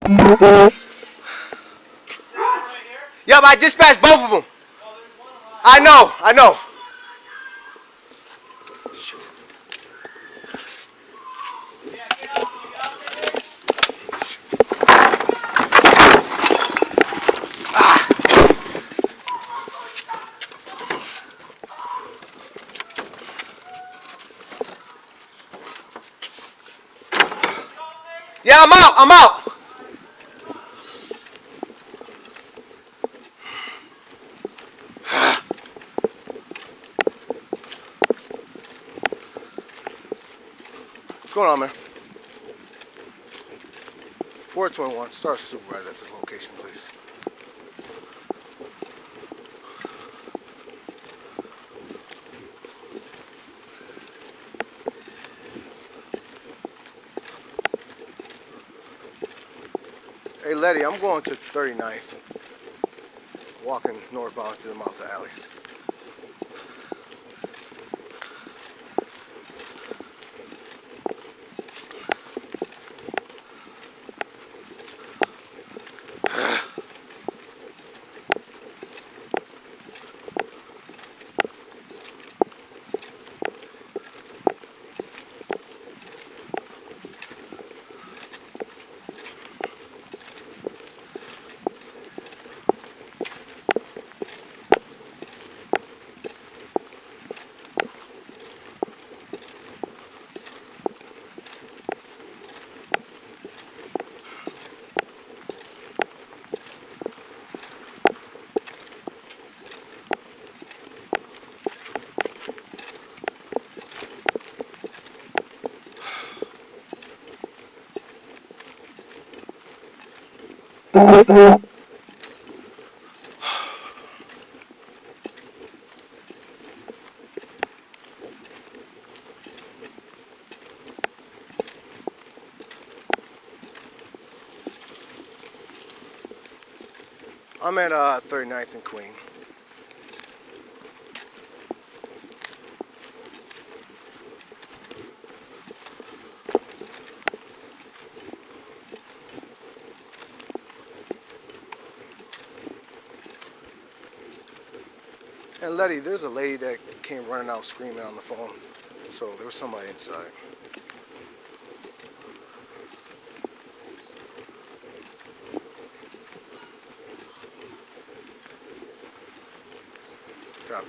Yep, I dispatched both of them. I know, I know. Yeah, I'm out, I'm out. What's going on, man? 421, Star Supervisor at this location, please. Hey, Letty, I'm going to 39th. Walking northbound through the mouth of the alley. I'm at 39th and Queen. And Letty, there's a lady that came running out screaming on the phone. So there was somebody inside. Copy.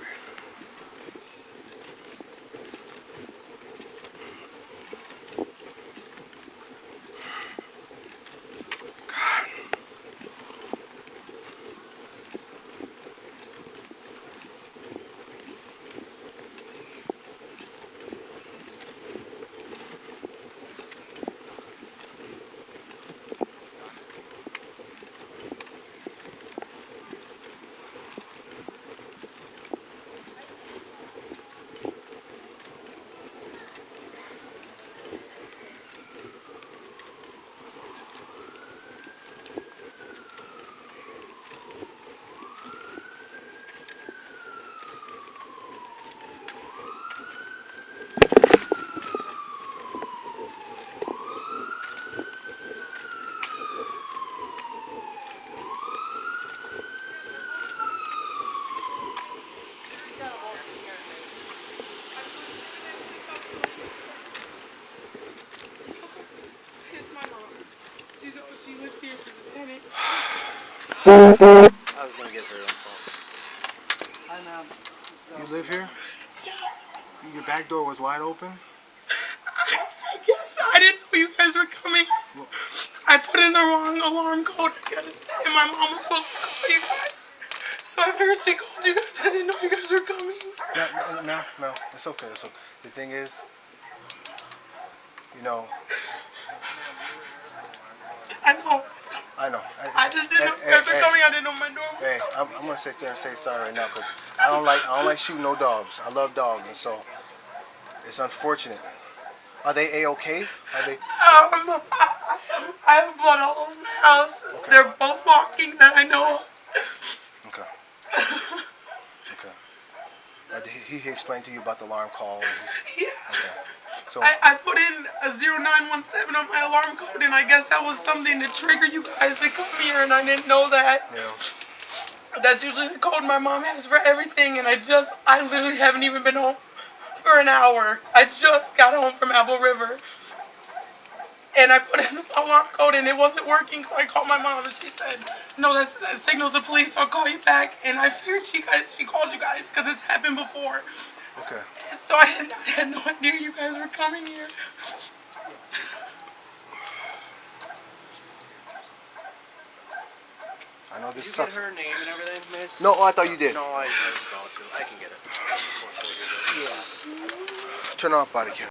She lives here. She's a tenant. I was gonna get her info. Hi, ma'am. You live here? Yeah. Your back door was wide open? I guess I didn't know you guys were coming. Well, I put in the wrong alarm code, I guess. And my mom was supposed to call you guys. So I figured she called you guys. I didn't know you guys were coming. no, it's okay, it's okay. The thing is, you know, I know. I know. I just didn't know you guys were coming. I didn't know my door was Hey, I'm gonna sit there and say sorry right now because I don't like shooting no dogs. I love dogs, and so it's unfortunate. Are they a-okay? Are they? I have blood all over my house. Okay. They're both walking that I know of. Okay. Okay. Did he explained to you about the alarm call? Yeah. Okay. So I put in a 0917 on my alarm code, and I guess that was something to trigger you guys to come here, and I didn't know that. yeah. That's usually the code my mom has for everything, and I literally haven't even been home for an hour. I just got home from Apple River, and I put in the alarm code, and it wasn't working, so I called my mom, and she said, no, that signals the police, so I'll call you back, and I feared she called you guys, because it's happened before. Okay. So I had no idea you guys were coming here. I know this Did you sucks. get her name and everything, miss? No, I thought you did. No, I can get it. Turn off body cam.